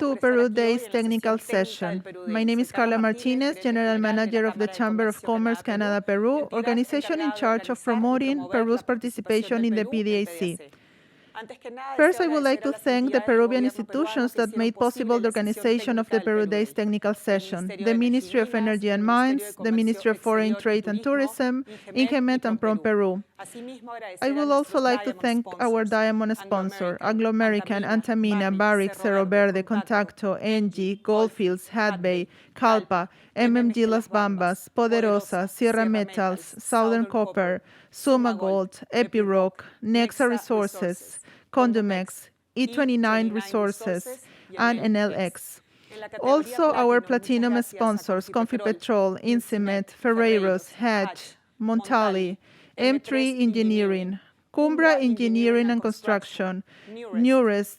to Peru Day's technical session. My name is Carla Martinez, General Manager of the Chamber of Commerce Canada Peru, organization in charge of promoting Peru's participation in the PDAC. First, I would like to thank the Peruvian institutions that made possible the organization of the Peru Days technical session: the Ministry of Energy and Mines, the Ministry of Foreign Trade and Tourism, INGEMMET, and PROM Peru. I would also like to thank our diamond sponsor, Anglo-American, Antamina, Barrick, Cerro Verde, Contacto, ENGIE, Goldfields, Hadbay, Calpa, MMG Las Bambas, Poderosa, Sierra Metals, Southern Copper, Suma Gold, Epiroc, Nexa Resources, Condumex, E29 Resources, and NLX. Also, our platinum sponsors, Confipetrol, INGEMMET, Ferreiros, Hedge, Montali, M3 Engineering, Cumbra Engineering and Construction, Newrest,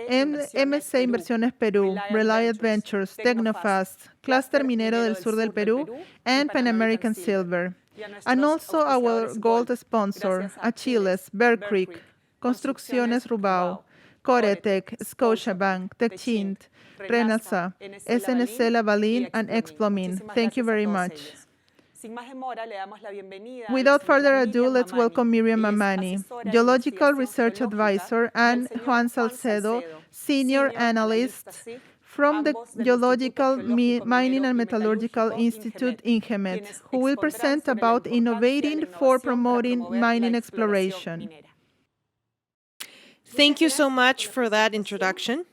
MSC Inversiones Perú, Reliant Ventures, Tecnofast, Cluster Minero del Sur del Perú, and Pan American Silver. And also our gold sponsor, Achilles, Bear Creek, Construcciones Rubao, Coretec, Scotiabank, Techint, Renasa, SNC Lavalin, and Explomin. Thank you very much. Without further ado, let's welcome Mirian Mamani, Geological Research Advisor, and Juan Salcedo, Senior Analyst from the Geological, Mining and Metallurgical Institute, INGEMMET, who will present about innovating for promoting mining exploration. Thank you so much for that introduction.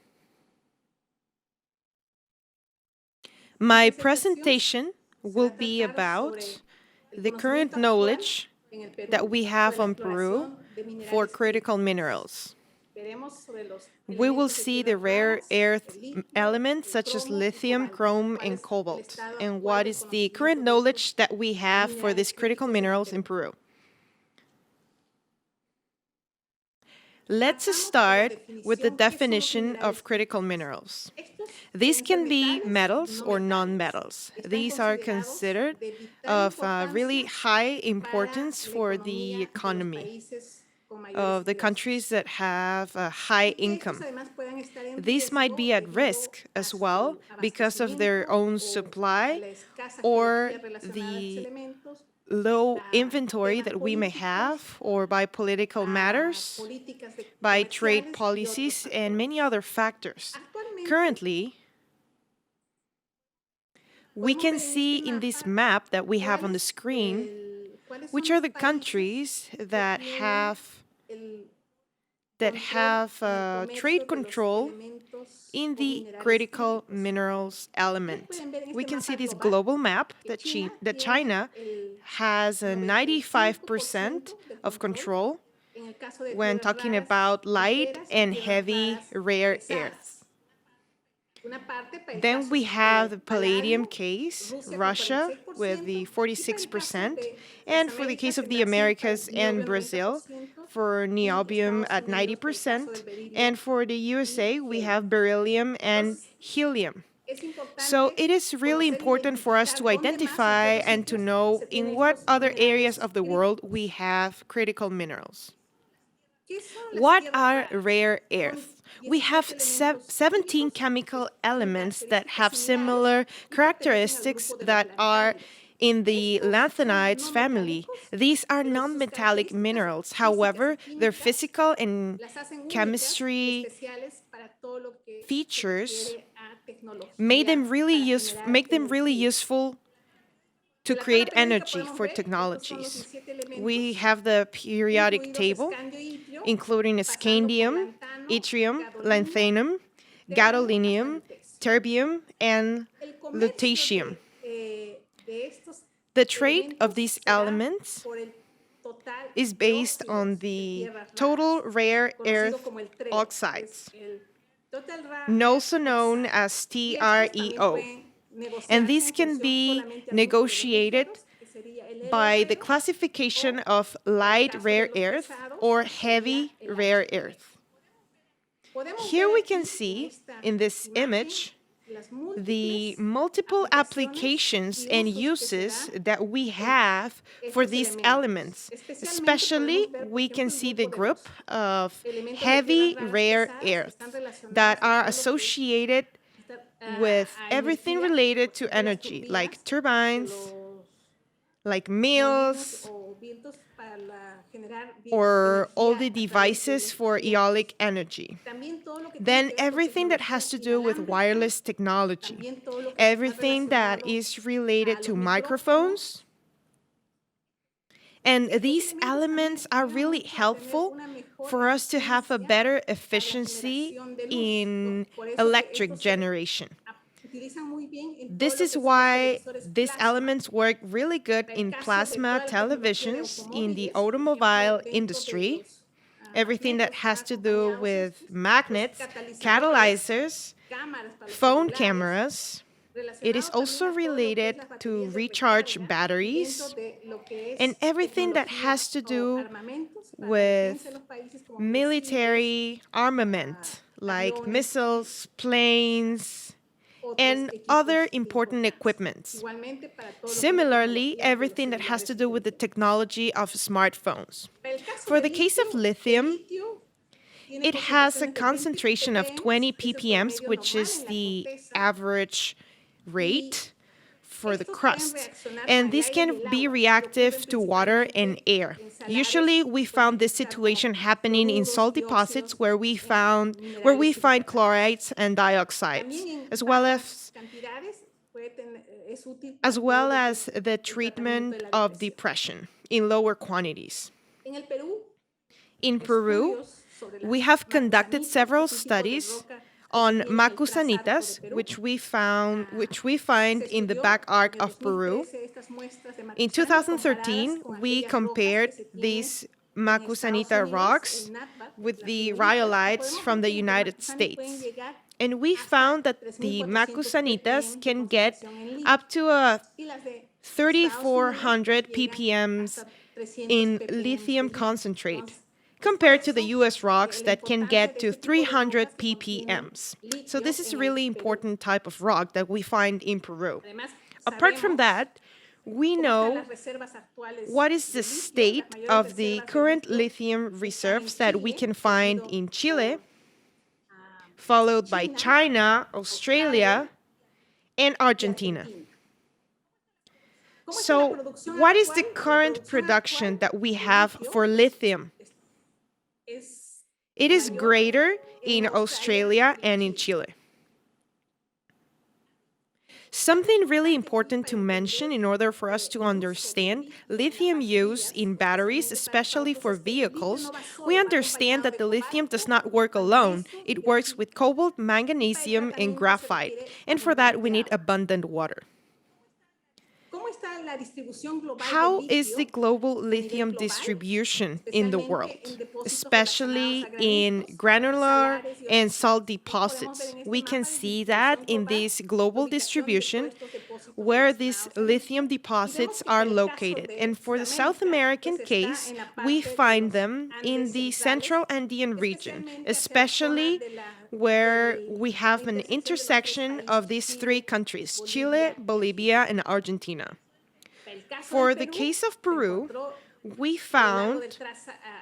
My presentation will be about the current knowledge that we have on Peru for critical minerals. We will see the rare earth elements such as lithium, chrome, and cobalt, and what is the current knowledge that we have for these critical minerals in Peru. Let's start with the definition of critical minerals. These can be metals or non-metals. These are considered of really high importance for the economy of the countries that have a high income. These might be at risk as well because of their own supply or the low inventory that we may have, or by political matters, by trade policies, and many other factors. Currently, we can see in this map that we have on the screen which are the countries that have trade control in the critical minerals element. We can see this global map that China has a 95% of control when talking about light and heavy rare earths. Then we have the palladium case, Russia with the 46%, and for the case of the Americas and Brazil, for niobium at 90%, and for the USA, we have beryllium and helium. So it is really important for us to identify and to know in what other areas of the world we have critical minerals. What are rare earths? We have 17 chemical elements that have similar characteristics that are in the lanthanides family. These are non-metallic minerals. However, their physical and chemistry features make them really useful to create energy for technologies. We have the periodic table, including scandium, yttrium, lanthanum, gadolinium, terbium, and lutetium. The trait of these elements is based on the total rare earth oxides, also known as TREO. And these can be negotiated by the classification of light rare earth or heavy rare earth. Here we can see in this image the multiple applications and uses that we have for these elements. Especially, we can see the group of heavy rare earths that are associated with everything related to energy, like turbines, like mills, or all the devices for eolic energy. Then everything that has to do with wireless technology, everything that is related to microphones. And these elements are really helpful for us to have a better efficiency in electric generation. This is why these elements work really good in plasma televisions in the automobile industry, everything that has to do with magnets, catalyzers, phone cameras. It is also related to recharge batteries and everything that has to do with military armament, like missiles, planes, and other important equipments. Similarly, everything that has to do with the technology of smartphones. For the case of lithium, it has a concentration of 20 ppms, which is the average rate for the crust. And this can be reactive to water and air. Usually we found this situation happening in salt deposits where we find chlorides and dioxides, as well as the treatment of depression in lower quantities. In Peru, we have conducted several studies on macusanitas, which we find in the back arc of Peru. In 2013, we compared these macusanita rocks with the rhyolites from the United States. And we found that the macusanitas can get up to a 3,400 ppms in lithium concentrate, compared to the US rocks that can get to 300 ppms. So this is a really important type of rock that we find in Peru. Apart from that, we know what is the state of the current lithium reserves that we can find in Chile, followed by China, Australia, and Argentina. So what is the current production that we have for lithium? It is greater in Australia and in Chile. Something really important to mention in order for us to understand lithium use in batteries, especially for vehicles, we understand that the lithium does not work alone. It works with cobalt, magnesium, and graphite. And for that, we need abundant water. How is the global lithium distribution in the world, especially in granular and salt deposits? We can see that in this global distribution where these lithium deposits are located. And for the South American case, we find them in the Central Andean region, especially where we have an intersection of these three countries, Chile, Bolivia, and Argentina. For the case of Peru, we found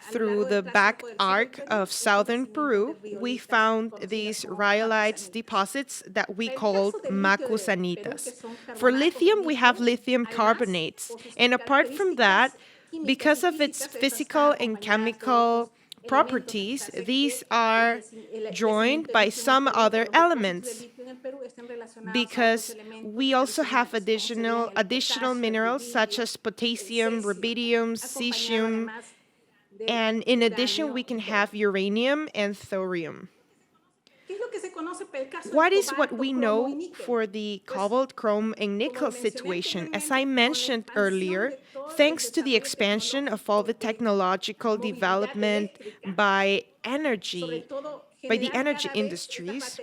through the back arc of southern Peru, we found these rhyolites deposits that we call macusanitas. For lithium, we have lithium carbonates. And apart from that, because of its physical and chemical properties, these are joined by some other elements, because we also have additional minerals such as potassium, rubidium, cesium, and in addition we can have uranium and thorium. What is what we know for the cobalt, chrome, and nickel situation? As I mentioned earlier, thanks to the expansion of all the technological development by the energy industries,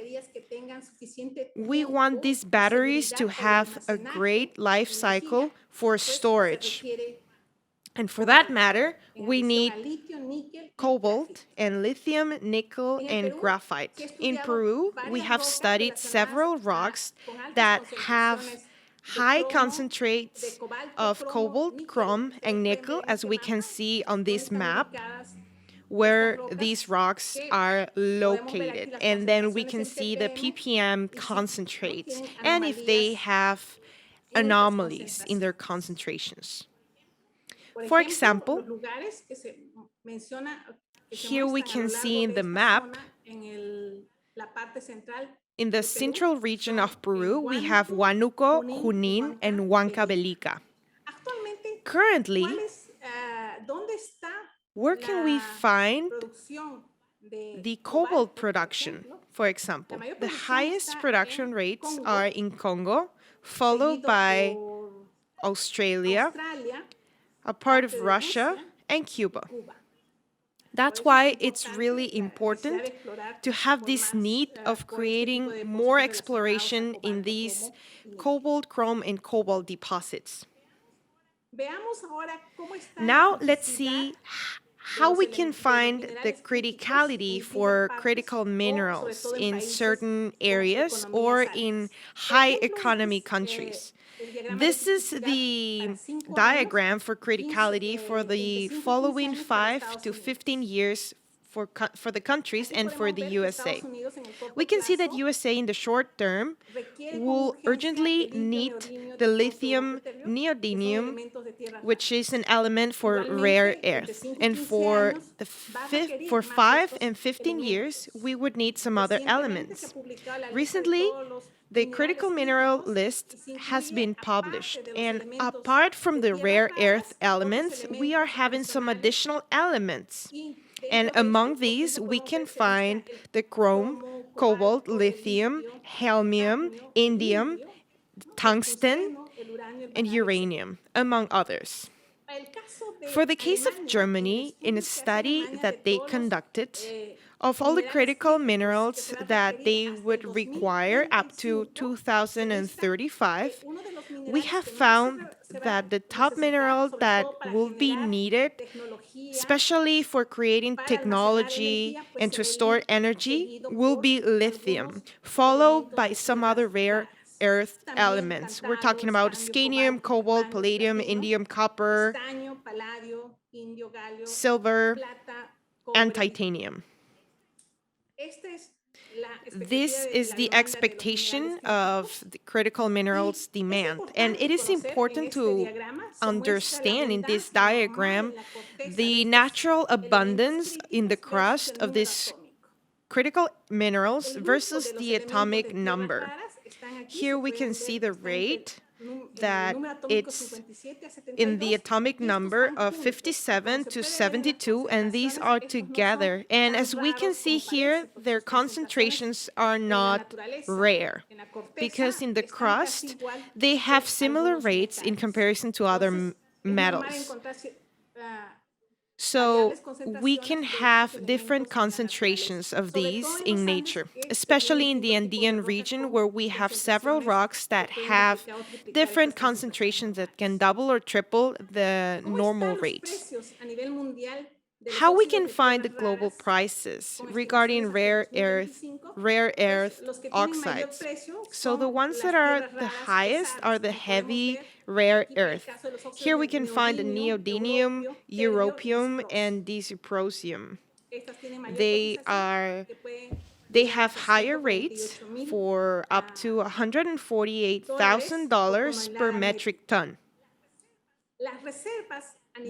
we want these batteries to have a great life cycle for storage. And for that matter, we need cobalt and lithium, nickel, and graphite. In Peru, we have studied several rocks that have high concentrates of cobalt, chrome, and nickel, as we can see on this map, where these rocks are located. And then we can see the ppm concentrates and if they have anomalies in their concentrations. For example, here we can see in the map, in the central region of Peru, we have Huánuco, Junín, and Huancavelica. Currently, where can we find the cobalt production, for example? The highest production rates are in Congo, followed by Australia, a part of Russia, and Cuba. That's why it's really important to have this need of creating more exploration in these cobalt, chrome, and cobalt deposits. Now let's see how we can find the criticality for critical minerals in certain areas or in high economy countries. This is the diagram for criticality for the following 5 to 15 years for the countries and for the USA. We can see that USA in the short term will urgently need the lithium neodymium, which is an element for rare earth. And for 5 and 15 years, we would need some other elements. Recently, the critical mineral list has been published, and apart from the rare earth elements, we are having some additional elements. And among these, we can find the chrome, cobalt, lithium, holmium, indium, tungsten, and uranium, among others. For the case of Germany, in a study that they conducted, of all the critical minerals that they would require up to 2035, we have found that the top mineral that will be needed, especially for creating technology and to store energy, will be lithium, followed by some other rare earth elements. We're talking about scandium, cobalt, palladium, indium, copper, silver, and titanium. This is the expectation of the critical minerals demand, and it is important to understand in this diagram the natural abundance in the crust of these critical minerals versus the atomic number. Here we can see the rate that it's in the atomic number of 57 to 72, and these are together. And as we can see here, their concentrations are not rare, because in the crust, they have similar rates in comparison to other metals. So we can have different concentrations of these in nature, especially in the Andean region, where we have several rocks that have different concentrations that can double or triple the normal rates. How we can find the global prices regarding rare earth oxides. So the ones that are the highest are the heavy rare earth. Here we can find the neodymium, europium, and dysprosium. They have higher rates for up to $148,000 per metric ton.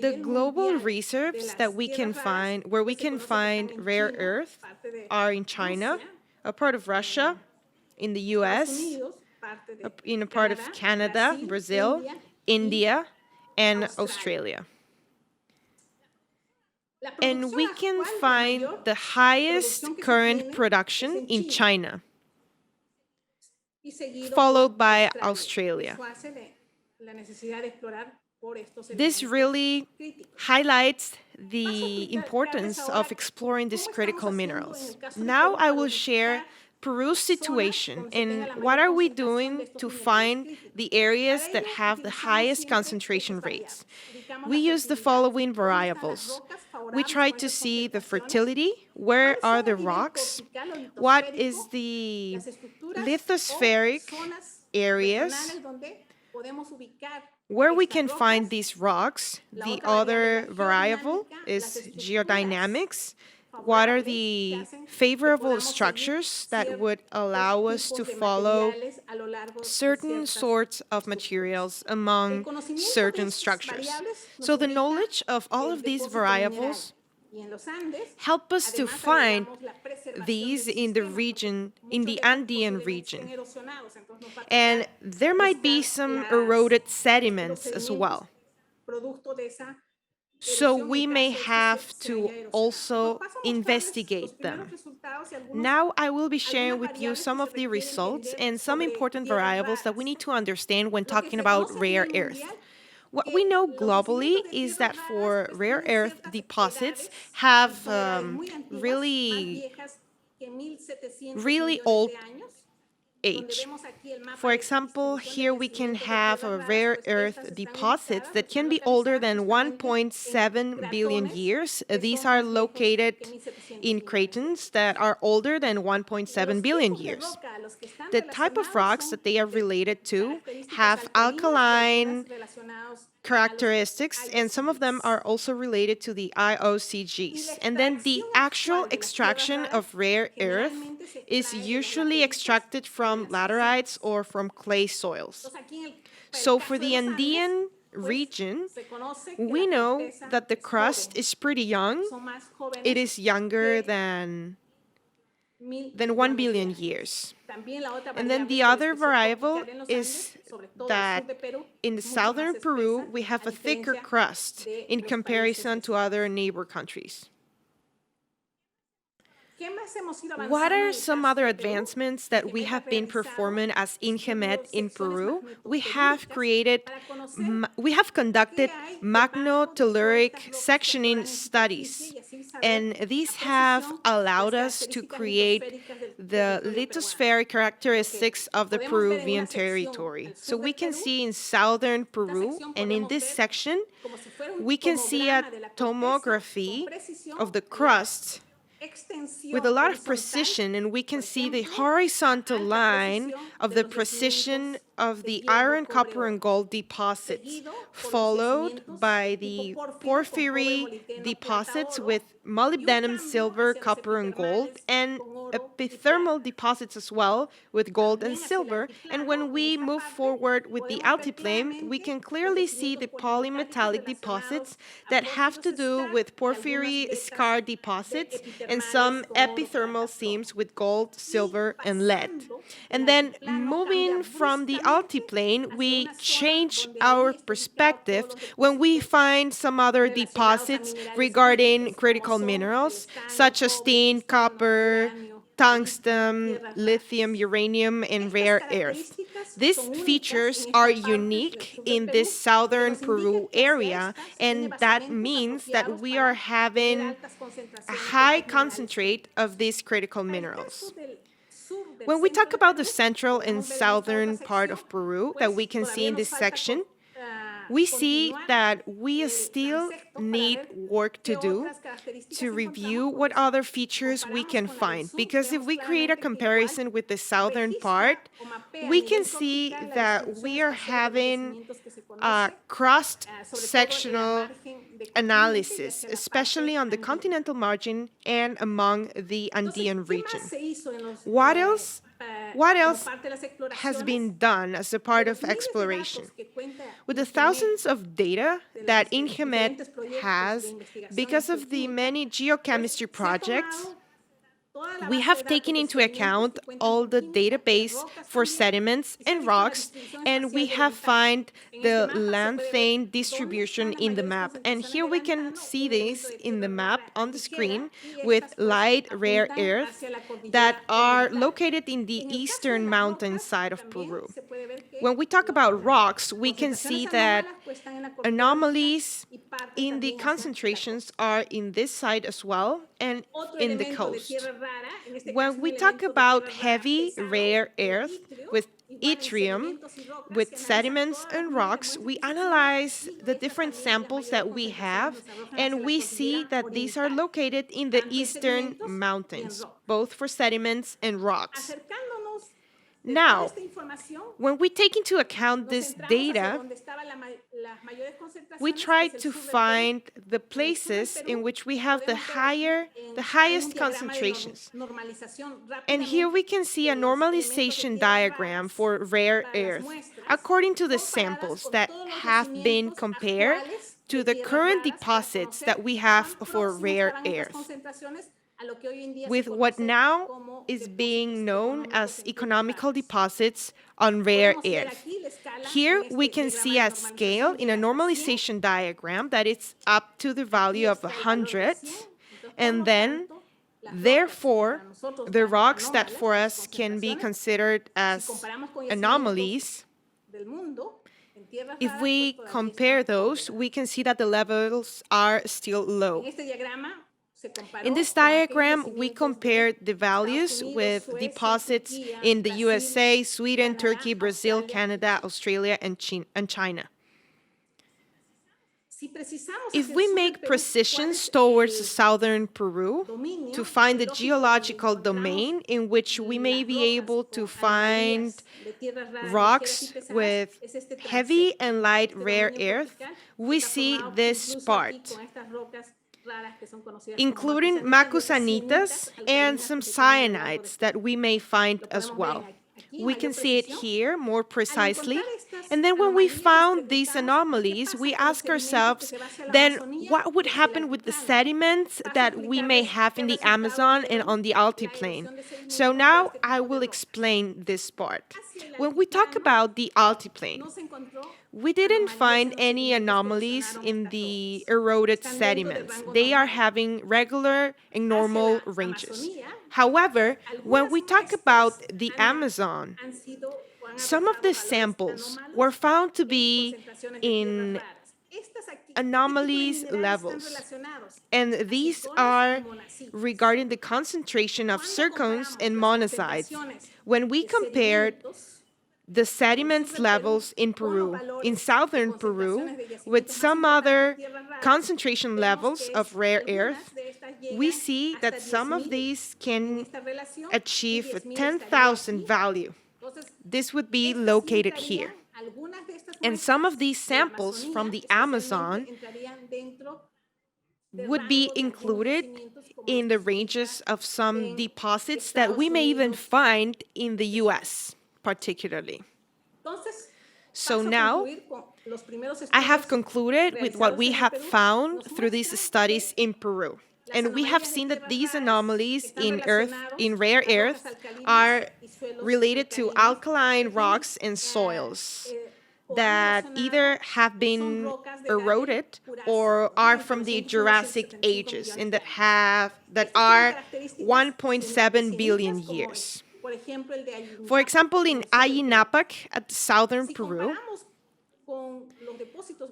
The global reserves that we can find, where we can find rare earth, are in China, a part of Russia, in the US, in a part of Canada, Brazil, India, and Australia. And we can find the highest current production in China, followed by Australia. This really highlights the importance of exploring these critical minerals. Now I will share Peru's situation and what are we doing to find the areas that have the highest concentration rates. We use the following variables. We try to see the fertility, where are the rocks, what is the lithospheric areas, Where we can find these rocks, the other variable is geodynamics. What are the favorable structures that would allow us to follow certain sorts of materials among certain structures? So the knowledge of all of these variables help us to find these in the region, in the Andean region. And there might be some eroded sediments as well. So we may have to also investigate them. Now I will be sharing with you some of the results and some important variables that we need to understand when talking about rare earth. What we know globally is that for rare earth deposits have really old age. For example, here we can have a rare earth deposits that can be older than 1.7 billion years. These are located in cratons that are older than 1.7 billion years. The type of rocks that they are related to have alkaline characteristics, and some of them are also related to the IOCGs. And then the actual extraction of rare earth is usually extracted from laterites or from clay soils. So for the Andean region, we know that the crust is pretty young. It is younger than 1 billion years. And then the other variable is that in the southern Peru, we have a thicker crust in comparison to other neighbor countries. What are some other advancements that we have been performing as INGEMMET in Peru? We have conducted magnotelluric sectioning studies, and these have allowed us to create the lithospheric characteristics of the Peruvian territory. So we can see in southern Peru, and in this section, we can see a tomography of the crust with a lot of precision, and we can see the horizontal line of the precision of the iron, copper, and gold deposits, followed by the porphyry deposits with molybdenum, silver, copper, and gold, and epithermal deposits as well with gold and silver. And when we move forward with the altiplane, we can clearly see the polymetallic deposits that have to do with porphyry scar deposits and some epithermal seams with gold, silver, and lead. And then moving from the altiplane, we change our perspective when we find some other deposits regarding critical minerals, such as tin, copper, tungsten, lithium, uranium, and rare earth. These features are unique in this southern Peru area, and that means that we are having a high concentrate of these critical minerals. When we talk about the central and southern part of Peru that we can see in this section, we see that we still need work to do to review what other features we can find. Because if we create a comparison with the southern part, we can see that we are having a cross-sectional analysis, especially on the continental margin and among the Andean region. What else has been done as a part of exploration? With the thousands of data that INGEMMET has, because of the many geochemistry projects, we have taken into account all the database for sediments and rocks, and we have found the lanthane distribution in the map. And here we can see this in the map on the screen with light rare earth that are located in the eastern mountain side of Peru. When we talk about rocks, we can see that anomalies in the concentrations are in this side as well and in the coast. When we talk about heavy rare earth with yttrium, with sediments and rocks, we analyze the different samples that we have, and we see that these are located in the eastern mountains, both for sediments and rocks. Now, when we take into account this data, we try to find the places in which we have the highest concentrations. And here we can see a normalization diagram for rare earth according to the samples that have been compared to the current deposits that we have for rare earth, with what now is being known as economical deposits on rare earth. Here we can see a scale in a normalization diagram that it's up to the value of 100, and then therefore the rocks that for us can be considered as anomalies, if we compare those, we can see that the levels are still low. In this diagram, we compared the values with deposits in the USA, Sweden, Turkey, Brazil, Canada, Australia, and China. If we make precisions towards southern Peru to find the geological domain in which we may be able to find rocks with heavy and light rare earth, we see this part, including macusanitas and some cyanides that we may find as well. We can see it here more precisely. And then when we found these anomalies, we ask ourselves, then what would happen with the sediments that we may have in the Amazon and on the altiplane? So now I will explain this part. When we talk about the altiplane, we didn't find any anomalies in the eroded sediments. They are having regular and normal ranges. However, when we talk about the Amazon, some of the samples were found to be in anomalies levels, and these are regarding the concentration of zircons and monazites. When we compared the sediments levels in Peru, in southern Peru, with some other concentration levels of rare earth, we see that some of these can achieve a 10,000 value. This would be located here. And some of these samples from the Amazon would be included in the ranges of some deposits that we may even find in the US, particularly. So now, I have concluded with what we have found through these studies in Peru. And we have seen that these anomalies in rare earth are related to alkaline rocks and soils that either have been eroded or are from the Jurassic ages and that are 1.7 billion years. For example, in Ayinapac at southern Peru,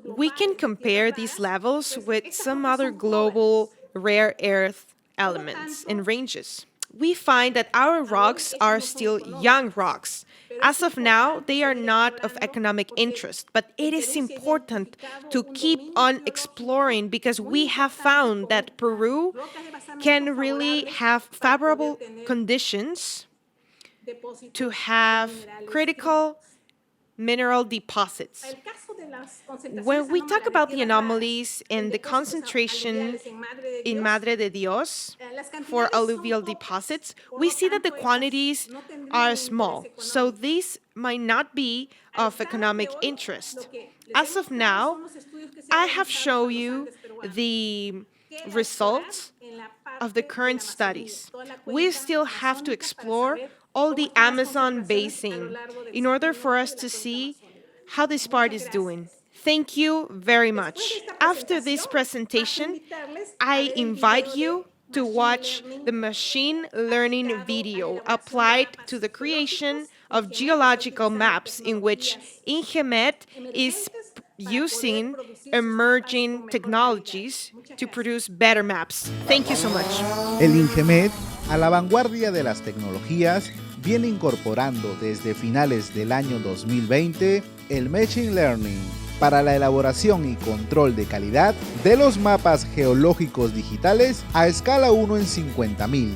we can compare these levels with some other global rare earth elements and ranges. We find that our rocks are still young rocks. As of now, they are not of economic interest, but it is important to keep on exploring because we have found that Peru can really have favorable conditions to have critical mineral deposits. When we talk about the anomalies and the concentration in Madre de Dios for alluvial deposits, we see that the quantities are small, so these might not be of economic interest. As of now, I have shown you the results of the current studies. We still have to explore all the Amazon basin in order for us to see how this part is doing. Thank you very much. After this presentation, I invite you to watch the machine learning video applied to the creation of geological maps in which INGEMMET is using emerging technologies to produce better maps. Thank you so much. El INGEMMET, a la vanguardia de las tecnologías, viene incorporando desde finales del año 2020 el Machine Learning para la elaboración y control de calidad de los mapas geológicos digitales a escala 1 en 50.000.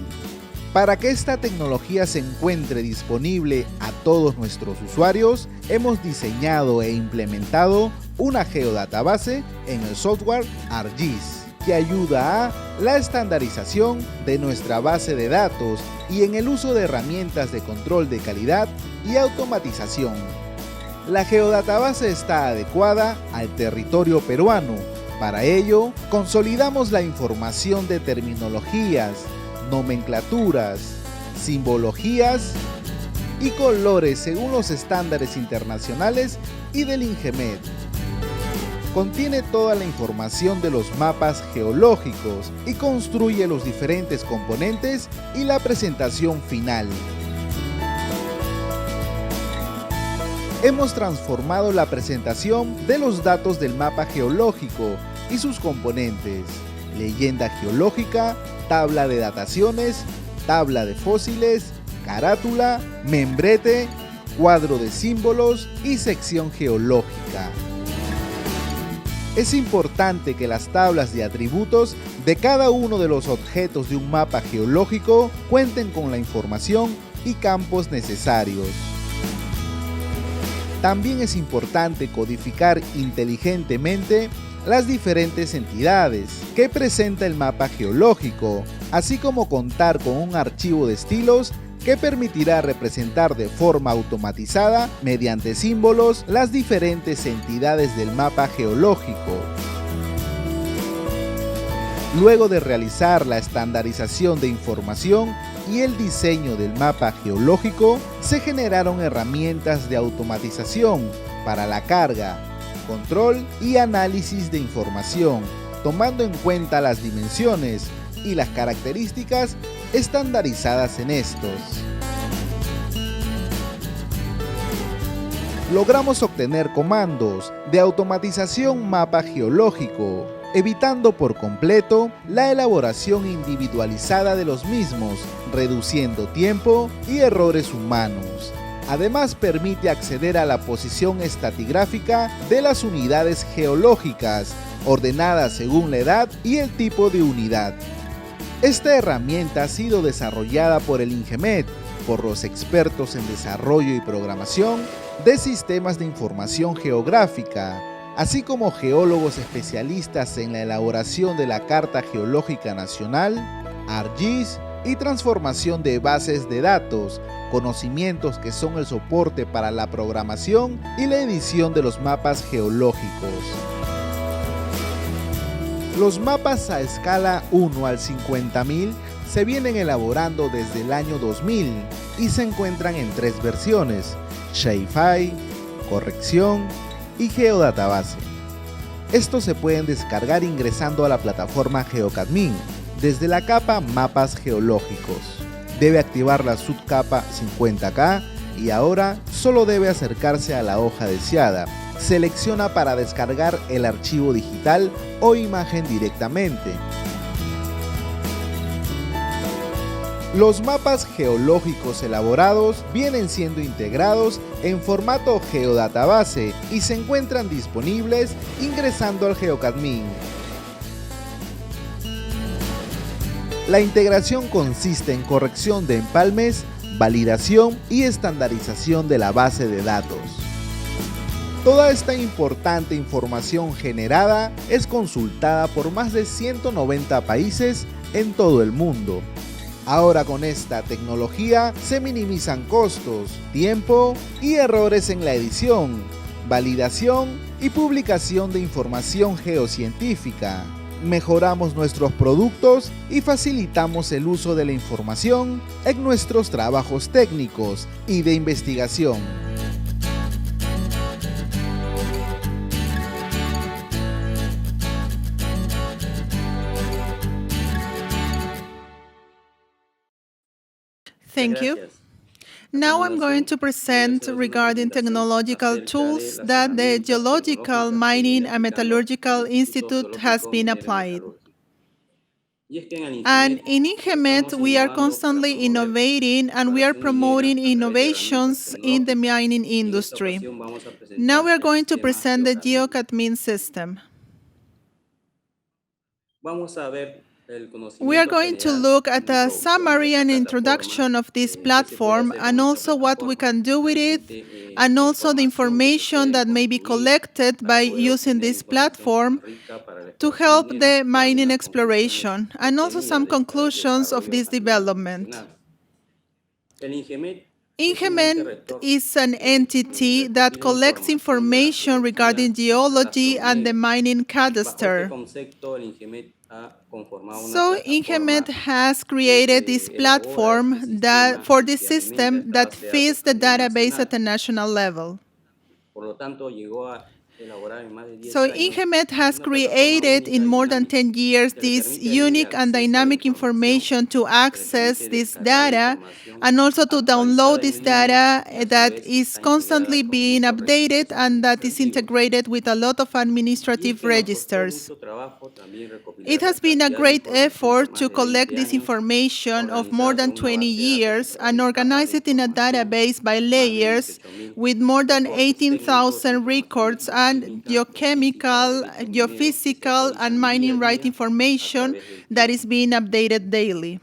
Para que esta tecnología se encuentre disponible a todos nuestros usuarios, hemos diseñado e implementado una geodatabase en el software ArcGIS, que ayuda a la estandarización de nuestra base de datos y en el uso de herramientas de control de calidad y automatización. La geodatabase está adecuada al territorio peruano. Para ello, consolidamos la información de terminologías, nomenclaturas, simbologías y colores según los estándares internacionales y del INGEMMET. Contiene toda la información de los mapas geológicos y construye los diferentes componentes y la presentación final. Hemos transformado la presentación de los datos del mapa geológico y sus componentes: leyenda geológica, tabla de dataciones, tabla de fósiles, carátula, membrete, cuadro de símbolos y sección geológica. Es importante que las tablas de atributos de cada uno de los objetos de un mapa geológico cuenten con la información y campos necesarios. También es importante codificar inteligentemente las diferentes entidades que presenta el mapa geológico, así como contar con un archivo de estilos que permitirá representar de forma automatizada, mediante símbolos, las diferentes entidades del mapa geológico. Luego de realizar la estandarización de información y el diseño del mapa geológico, se generaron herramientas de automatización para la carga, control y análisis de información, tomando en cuenta las dimensiones y las características estandarizadas en estos. Logramos obtener comandos de automatización mapa geológico, evitando por completo la elaboración individualizada de los mismos, reduciendo tiempo y errores humanos. Además, permite acceder a la posición estratigráfica de las unidades geológicas, ordenadas según la edad y el tipo de unidad. Esta herramienta ha sido desarrollada por el INGEMMET, por los expertos en desarrollo y programación de sistemas de información geográfica, así como geólogos especialistas en la elaboración de la Carta Geológica Nacional, ArcGIS y transformación de bases de datos, conocimientos que son el soporte para la programación y la edición de los mapas geológicos. Los mapas a escala 1 al 50.000 se vienen elaborando desde el año 2000 y se encuentran en 3 versiones: Shapefile, corrección y geodatabase. Estos se pueden descargar ingresando a la plataforma GeoCadmin desde la capa Mapas Geológicos. Debe activar la subcapa 50K y ahora solo debe acercarse a la hoja deseada. Selecciona para descargar el archivo digital o imagen directamente. Los mapas geológicos elaborados vienen siendo integrados en formato geodatabase y se encuentran disponibles ingresando al GeoCadmin. La integración consiste en corrección de empalmes, validación y estandarización de la base de datos. Toda esta importante información generada es consultada por más de 190 países en todo el mundo. Ahora con esta tecnología se minimizan costos, tiempo y errores en la edición, validación y publicación de información geocientífica. Mejoramos nuestros productos y facilitamos el uso de la información en nuestros trabajos técnicos y de investigación. Thank you. Now I'm going to present regarding technological tools that the Geological, Mining and Metallurgical Institute has been applied. And in INGEMMET, we are constantly innovating and we are promoting innovations in the mining industry. Now we are going to present the GeoCadmin system. We are going to look at a summary and introduction of this platform and also what we can do with it, and also the information that may be collected by using this platform to help the mining exploration, and also some conclusions of this development. INGEMMET is an entity that collects information regarding geology and the mining cadastre. So INGEMMET has created this platform for this system that feeds the database at the national level. So INGEMMET has created in more than 10 years this unique and dynamic information to access this data and also to download this data that is constantly being updated and that is integrated with a lot of administrative registers. It has been a great effort to collect this information of more than 20 years and organize it in a database by layers with more than 18,000 records and geochemical, geophysical, and mining right information that is being updated daily.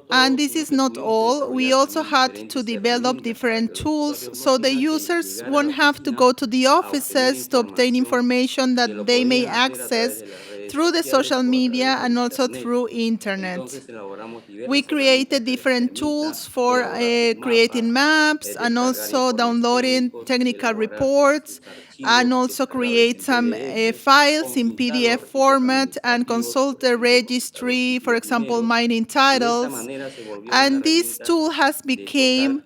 And this is not all. We also had to develop different tools so the users won't have to go to the offices to obtain information that they may access through the social media and also through internet. We created different tools for creating maps and also downloading technical reports, and also create some files in PDF format and consult the registry, for example, mining titles. And this tool has become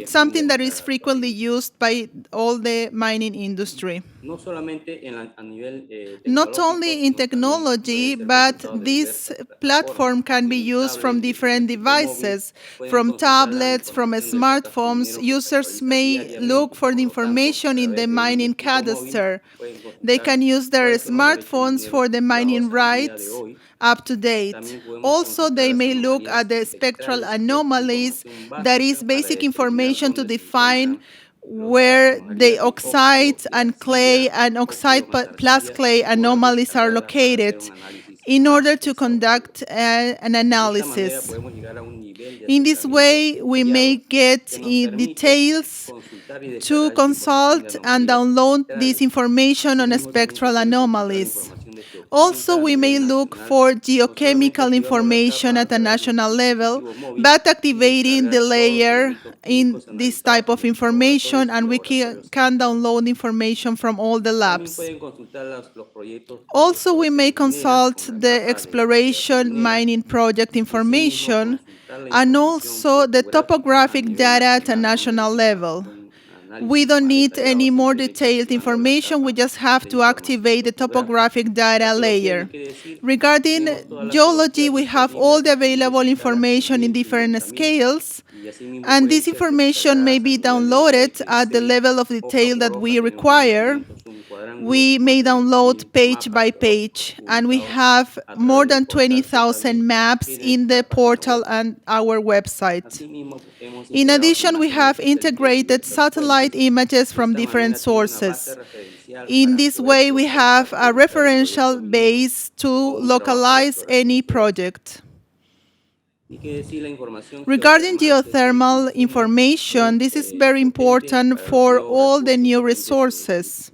something that is frequently used by all the mining industry. Not only in technology, but this platform can be used from different devices, from tablets, from smartphones. Users may look for the information in the mining cadastre. They can use their smartphones for the mining rights up to date. Also, they may look at the spectral anomalies, that is basic information to define where the oxides and clay and oxide plus clay anomalies are located in order to conduct an analysis. In this way, we may get details to consult and download this information on spectral anomalies. Also, we may look for geochemical information at a national level, but activating the layer in this type of information, and we can download information from all the labs. Also, we may consult the exploration mining project information and also the topographic data at a national level. We don't need any more detailed information. We just have to activate the topographic data layer. Regarding geology, we have all the available information in different scales, and this information may be downloaded at the level of detail that we require. We may download page by page, and we have more than 20,000 maps in the portal and our website. In addition, we have integrated satellite images from different sources. In this way, we have a referential base to localize any project. Regarding geothermal information, this is very important for all the new resources.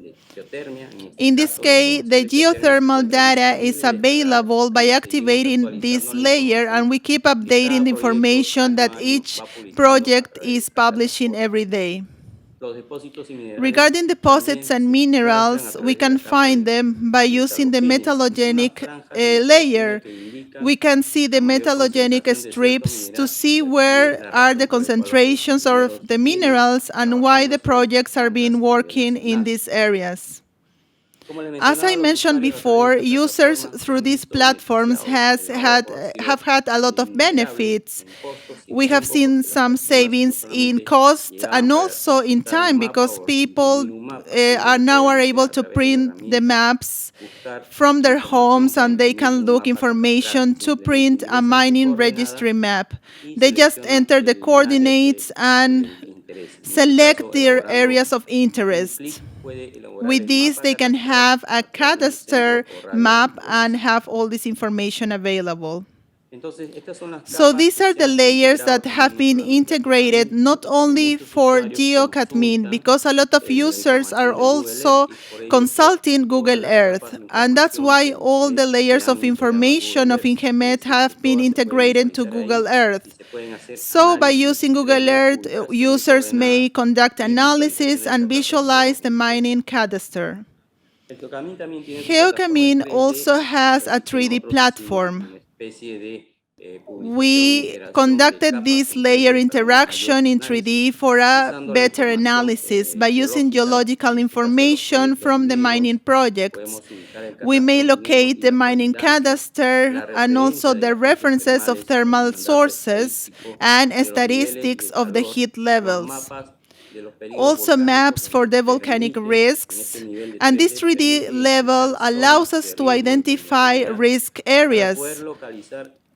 In this case, the geothermal data is available by activating this layer, and we keep updating the information that each project is publishing every day. Regarding deposits and minerals, we can find them by using the metallogenic layer. We can see the metallogenic strips to see where are the concentrations of the minerals and why the projects are being working in these areas. As I mentioned before, users through these platforms have had a lot of benefits. We have seen some savings in cost and also in time, because people are now able to print the maps from their homes, and they can look information to print a mining registry map. They just enter the coordinates and select their areas of interest. With this, they can have a cadastre map and have all this information available. So these are the layers that have been integrated not only for GeoCadmin, because a lot of users are also consulting Google Earth. And that's why all the layers of information of INGEMMET have been integrated to Google Earth. So by using Google Earth, users may conduct analysis and visualize the mining cadastre. GeoCadmin also has a 3D platform. We conducted this layer interaction in 3D for a better analysis. By using geological information from the mining projects, we may locate the mining cadastre and also the references of thermal sources and statistics of the heat levels. Also maps for the volcanic risks, and this 3D level allows us to identify risk areas,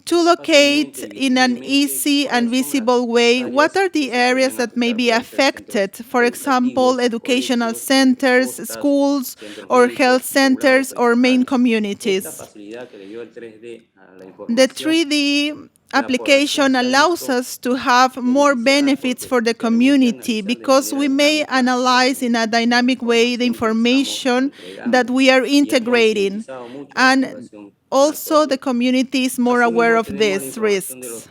to locate in an easy and visible way what are the areas that may be affected, for example, educational centers, schools, or health centers, or main communities. The 3D application allows us to have more benefits for the community because we may analyze in a dynamic way the information that we are integrating, and also the community is more aware of these risks.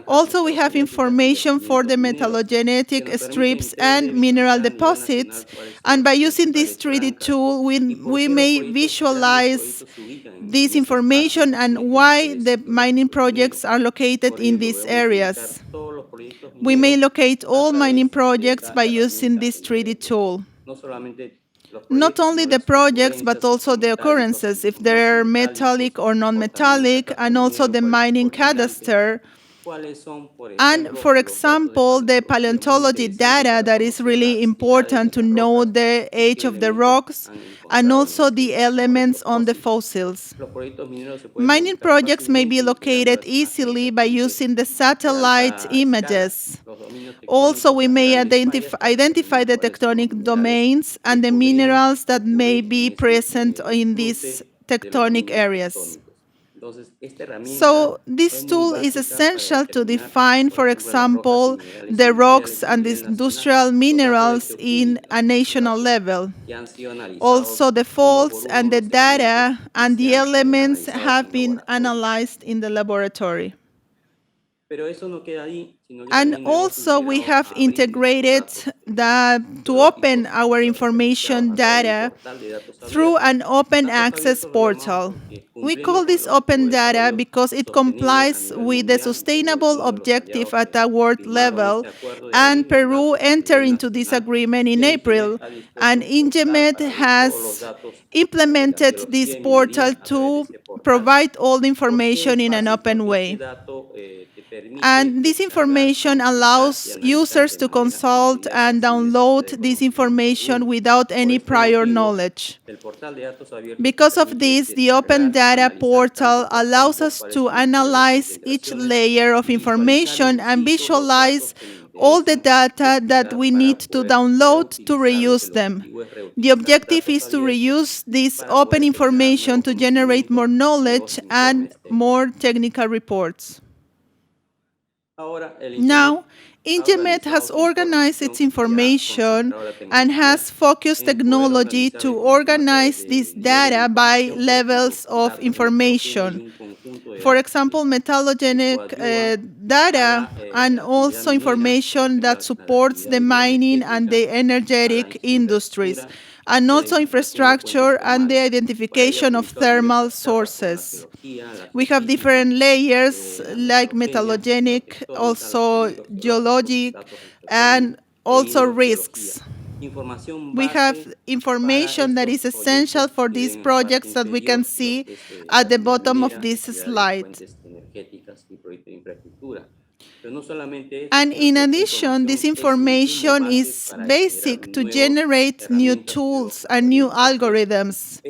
Also, we have information for the metallogenetic strips and mineral deposits, and by using this 3D tool, we may visualize this information and why the mining projects are located in these areas. We may locate all mining projects by using this 3D tool. Not only the projects, but also the occurrences, if they're metallic or non-metallic, and also the mining cadastre. And, for example, the paleontology data that is really important to know the age of the rocks and also the elements on the fossils. Mining projects may be located easily by using the satellite images. Also, we may identify the tectonic domains and the minerals that may be present in these tectonic areas. So this tool is essential to define, for example, the rocks and the industrial minerals in a national level. Also, the faults and the data and the elements have been analyzed in the laboratory. And also, we have integrated to open our information data through an open access portal. We call this open data because it complies with the sustainable objective at a world level, and Peru entered into this agreement in April, and INGEMMET has implemented this portal to provide all the information in an open way. And this information allows users to consult and download this information without any prior knowledge. Because of this, the Open Data Portal allows us to analyze each layer of information and visualize all the data that we need to download to reuse them. The objective is to reuse this open information to generate more knowledge and more technical reports. Now, INGEMMET has organized its information and has focused technology to organize this data by levels of information. For example, metallogenic data and also information that supports the mining and the energetic industries, and also infrastructure and the identification of thermal sources. We have different layers like metallogenic, also geologic, and also risks. We have information that is essential for these projects that we can see at the bottom of this slide. And in addition, this information is basic to generate new tools and new algorithms.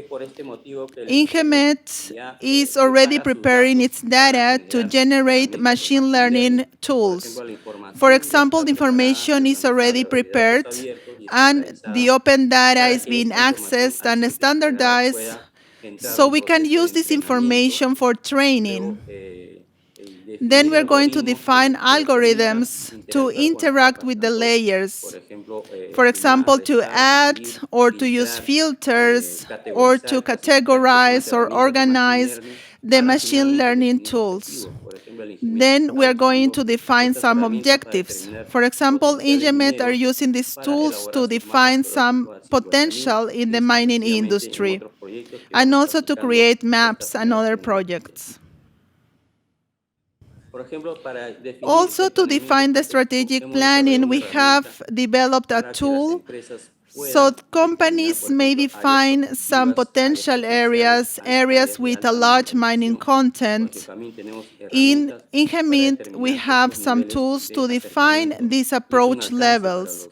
INGEMMET is already preparing its data to generate machine learning tools. For example, the information is already prepared, and the open data is being accessed and standardized, so we can use this information for training. Then we're going to define algorithms to interact with the layers. For example, to add or to use filters or to categorize or organize the machine learning tools. Then we're going to define some objectives. For example, INGEMMET are using these tools to define some potential in the mining industry and also to create maps and other projects. Also, to define the strategic planning, we have developed a tool so companies may define some potential areas with a large mining content. In INGEMMET, we have some tools to define these approach levels.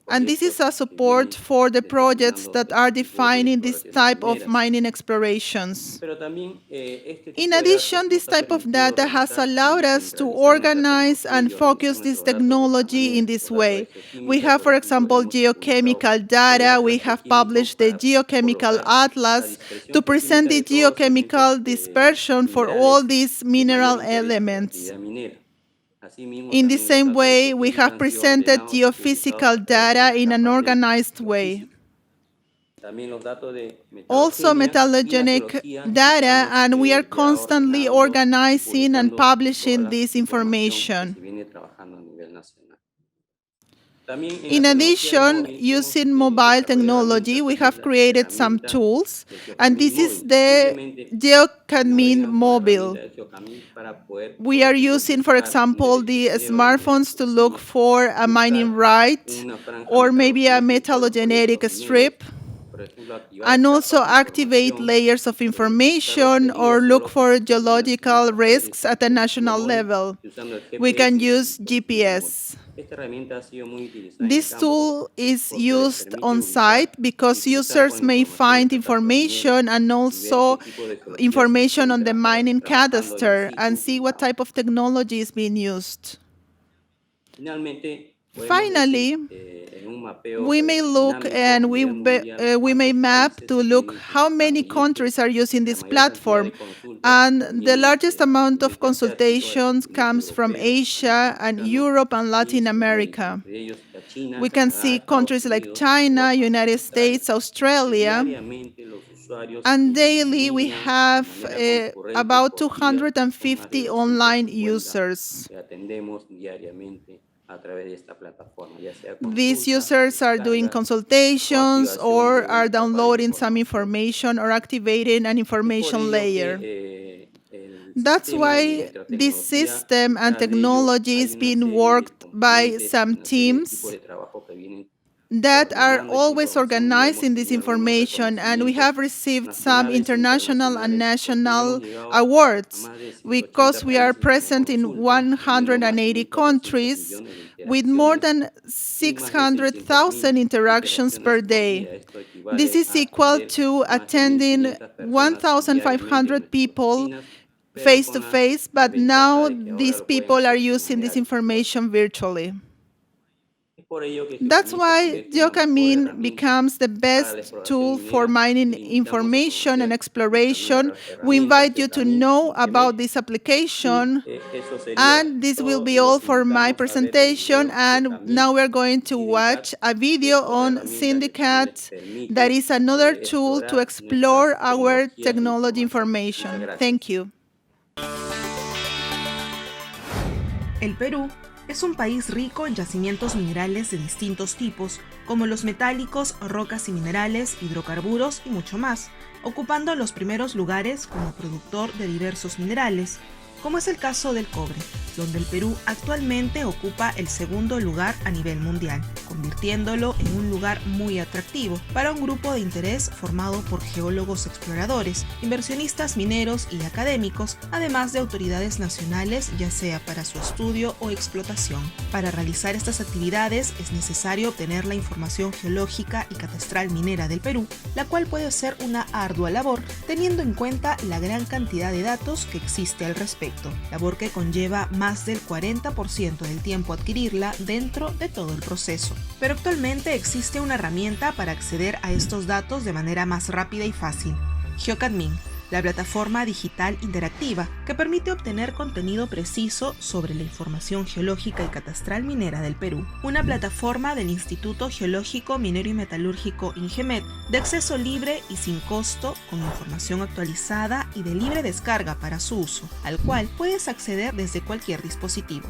And this is a support for the projects that are defining this type of mining explorations. In addition, this type of data has allowed us to organize and focus this technology in this way. We have, for example, geochemical data. We have published the Geochemical Atlas to present the geochemical dispersion for all these mineral elements. In the same way, we have presented geophysical data in an organized way. Also metallurgical data, and we are constantly organizing and publishing this information. In addition, using mobile technology, we have created some tools, and this is the GeoCadMin mobile. We are using, for example, the smartphones to look for a mining right or maybe a metallogenetic strip, and also activate layers of information or look for geological risks at a national level. We can use GPS. This tool is used on site because users may find information and also information on the mining cadastre and see what type of technology is being used. Finally, we may look and we may map to look how many countries are using this platform. And the largest amount of consultations comes from Asia and Europe and Latin America. We can see countries like China, United States, Australia. And daily we have about 250 online users. These users are doing consultations or are downloading some information or activating an information layer. That's why this system and technology is being worked by some teams that are always organizing this information, and we have received some international and national awards because we are present in 180 countries with more than 600,000 interactions per day. This is equal to attending 1,500 people face-to-face, but now these people are using this information virtually. That's why GeoCadMin becomes the best tool for mining information and exploration. We invite you to know about this application. And this will be all for my presentation. And now we're going to watch a video on Syndicate that is another tool to explore our technology information. Thank you. El Perú es un país rico en yacimientos minerales de distintos tipos, como los metálicos, rocas y minerales, hidrocarburos y mucho más, ocupando los primeros lugares como productor de diversos minerales, como es el caso del cobre, donde el Perú actualmente ocupa el segundo lugar a nivel mundial, convirtiéndolo en un lugar muy atractivo para un grupo de interés formado por geólogos exploradores, inversionistas mineros y académicos, además de autoridades nacionales, ya sea para su estudio o explotación. Para realizar estas actividades es necesario obtener la información geológica y catastral minera del Perú, la cual puede ser una ardua labor, teniendo en cuenta la gran cantidad de datos que existe al respecto. proyecto, labor que conlleva más del 40% del tiempo adquirirla dentro de todo el proceso. Pero actualmente existe una herramienta para acceder a estos datos de manera más rápida y fácil: GeoCadMin, la plataforma digital interactiva que permite obtener contenido preciso sobre la información geológica y catastral minera del Perú. Una plataforma del Instituto Geológico, Minero y Metalúrgico INGEMMET de acceso libre y sin costo, con información actualizada y de libre descarga para su uso, al cual puedes acceder desde cualquier dispositivo.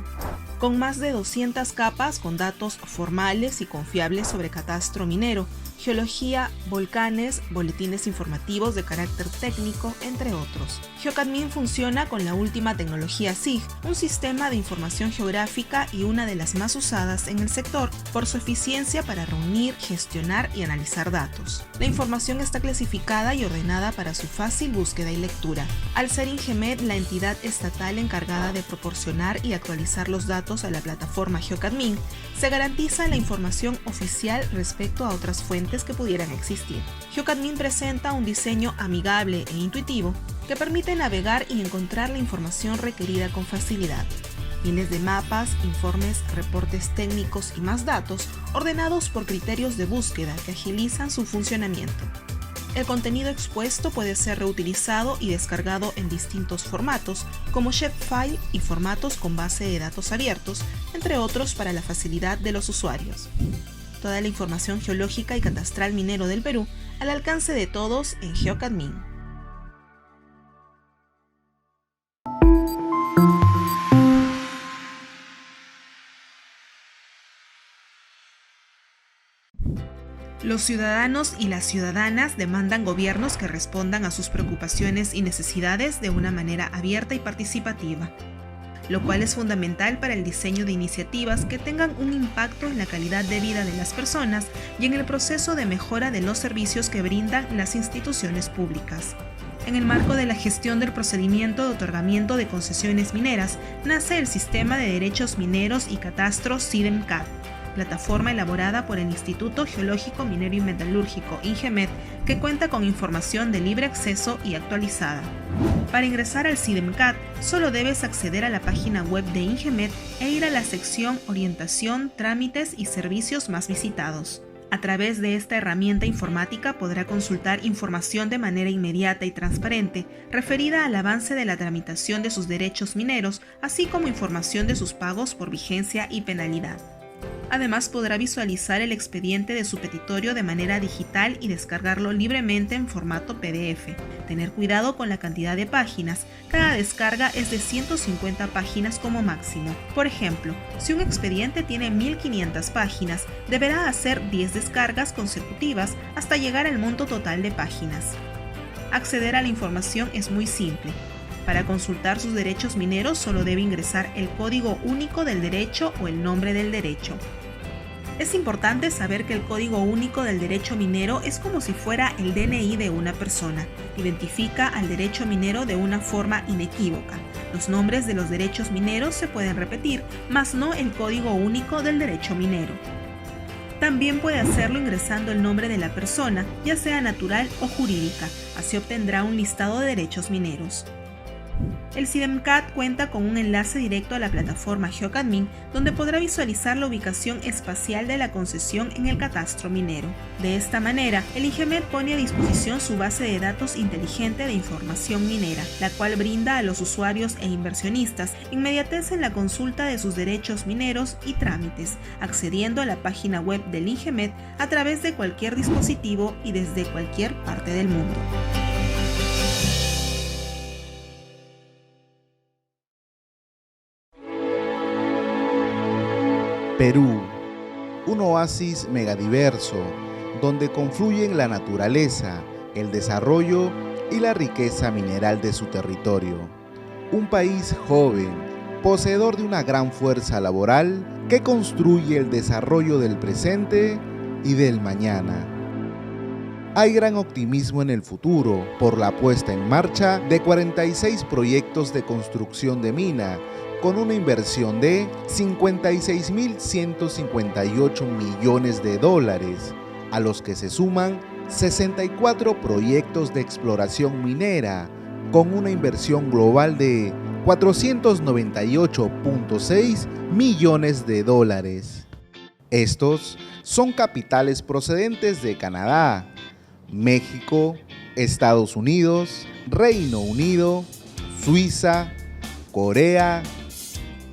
Con más de 200 capas con datos formales y confiables sobre catastro minero, geología, volcanes, boletines informativos de carácter técnico, entre otros. GeoCadMin funciona con la última tecnología SIG, un sistema de información geográfica y una de las más usadas en el sector por su eficiencia para reunir, gestionar y analizar datos. La información está clasificada y ordenada para su fácil búsqueda y lectura. Al ser INGEMMET la entidad estatal encargada de proporcionar y actualizar los datos a la plataforma GeoCadMin, se garantiza la información oficial respecto a otras fuentes que pudieran existir. GeoCadMin presenta un diseño amigable e intuitivo que permite navegar y encontrar la información requerida con facilidad. Miles de mapas, informes, reportes técnicos y más datos ordenados por criterios de búsqueda que agilizan su funcionamiento. El contenido expuesto puede ser reutilizado y descargado en distintos formatos, como shapefile y formatos con base de datos abiertos, entre otros para la facilidad de los usuarios. Toda la información geológica y catastral minero del Perú al alcance de todos en GeoCadMin. Los ciudadanos y las ciudadanas demandan gobiernos que respondan a sus preocupaciones y necesidades de una manera abierta y participativa, lo cual es fundamental para el diseño de iniciativas que tengan un impacto en la calidad de vida de las personas y en el proceso de mejora de los servicios que brindan las instituciones públicas. En el marco de la gestión del procedimiento de otorgamiento de concesiones mineras, nace el Sistema de Derechos Mineros y Catastro SIDEM-CAT, plataforma elaborada por el Instituto Geológico, Minero y Metalúrgico INGEMMET, que cuenta con información de libre acceso y actualizada. Para ingresar al SIDEM-CAT, solo debes acceder a la página web de INGEMMET e ir a la sección Orientación, Trámites y Servicios más visitados. A través de esta herramienta informática podrá consultar información de manera inmediata y transparente referida al avance de la tramitación de sus derechos mineros, así como información de sus pagos por vigencia y penalidad. Además, podrá visualizar el expediente de su petitorio de manera digital y descargarlo libremente en formato PDF. Tener cuidado con la cantidad de páginas. Cada descarga es de 150 páginas como máximo. Por ejemplo, si un expediente tiene 1500 páginas, deberá hacer 10 descargas consecutivas hasta llegar al monto total de páginas. Acceder a la información es muy simple. Para consultar sus derechos mineros solo debe ingresar el código único del derecho o el nombre del derecho. Es importante saber que el código único del derecho minero es como si fuera el DNI de una persona. Identifica al derecho minero de una forma inequívoca. Los nombres de los derechos mineros se pueden repetir, mas no el código único del derecho minero. También puede hacerlo ingresando el nombre de la persona, ya sea natural o jurídica. Así obtendrá un listado de derechos mineros. El SIDEM-CAT cuenta con un enlace directo a la plataforma GeoCadMin, donde podrá visualizar la ubicación espacial de la concesión en el catastro minero. De esta manera, el INGEMMET pone a disposición su base de datos inteligente de información minera, la cual brinda a los usuarios e inversionistas inmediatez en la consulta de sus derechos mineros y trámites, accediendo a la página web del INGEMMET a través de cualquier dispositivo y desde cualquier parte del mundo. Perú, un oasis megadiverso donde confluyen la naturaleza, el desarrollo y la riqueza mineral de su territorio. Un país joven, poseedor de una gran fuerza laboral que construye el desarrollo del presente y del mañana. Hay gran optimismo en el futuro por la puesta en marcha de 46 proyectos de construcción de mina, con una inversión de $56.158 millones, a los que se suman 64 proyectos de exploración minera, con una inversión global de $498.6 millones. Estos son capitales procedentes de Canadá, México, Estados Unidos, Reino Unido, Suiza, Corea,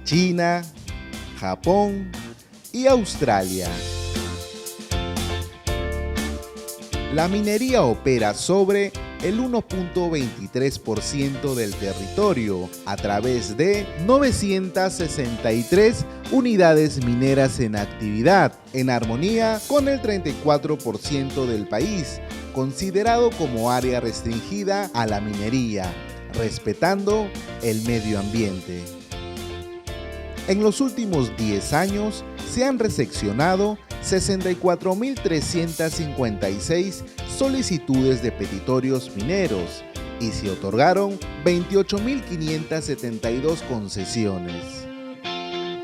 China, Japón y Australia. La minería opera sobre el 1.23% del territorio a través de 963 unidades mineras en actividad, en armonía con el 34% del país, considerado como área restringida a la minería, respetando el medio ambiente. En los últimos 10 años se han recepcionado 64.356 solicitudes de petitorios mineros y se otorgaron 28.572 concesiones.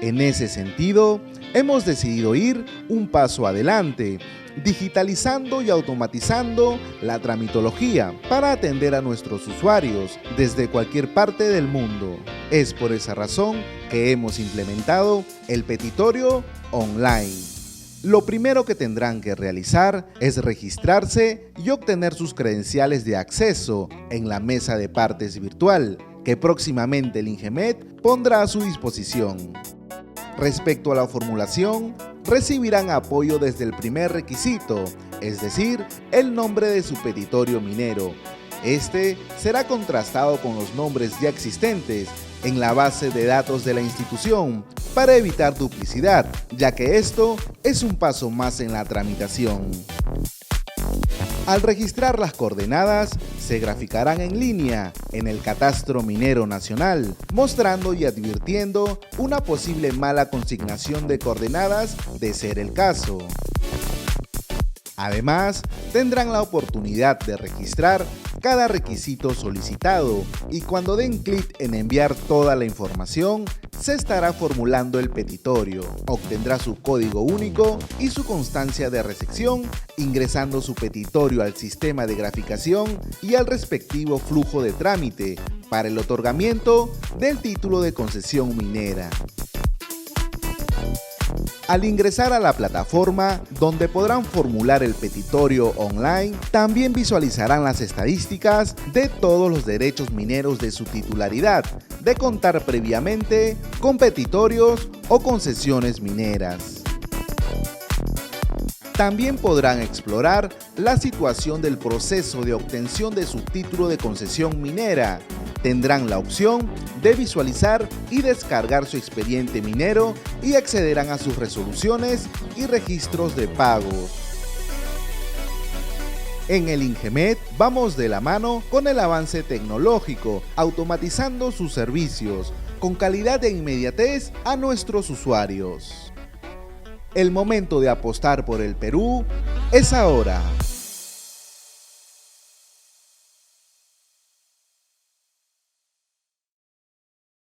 En ese sentido, hemos decidido ir un paso adelante, digitalizando y automatizando la tramitología para atender a nuestros usuarios desde cualquier parte del mundo. Es por esa razón que hemos implementado el petitorio online. Lo primero que tendrán que realizar es registrarse y obtener sus credenciales de acceso en la mesa de partes virtual, que próximamente el INGEMMET pondrá a su disposición. Respecto a la formulación, recibirán apoyo desde el primer requisito, es decir, el nombre de su petitorio minero. Este será contrastado con los nombres ya existentes en la base de datos de la institución para evitar duplicidad, ya que esto es un paso más en la tramitación. Al registrar las coordenadas, se graficarán en línea en el Catastro Minero Nacional, mostrando y advirtiendo una posible mala consignación de coordenadas de ser el caso. Además, tendrán la oportunidad de registrar cada requisito solicitado y cuando den clic en enviar toda la información, se estará formulando el petitorio. Obtendrá su código único y su constancia de recepción, ingresando su petitorio al sistema de graficación y al respectivo flujo de trámite para el otorgamiento del título de concesión minera. Al ingresar a la plataforma, donde podrán formular el petitorio online, también visualizarán las estadísticas de todos los derechos mineros de su titularidad, de contar previamente con petitorios o concesiones mineras. También podrán explorar la situación del proceso de obtención de su título de concesión minera. Tendrán la opción de visualizar y descargar su expediente minero y accederán a sus resoluciones y registros de pagos. En el INGEMMET vamos de la mano con el avance tecnológico, automatizando sus servicios con calidad e inmediatez a nuestros usuarios. El momento de apostar por el Perú es ahora.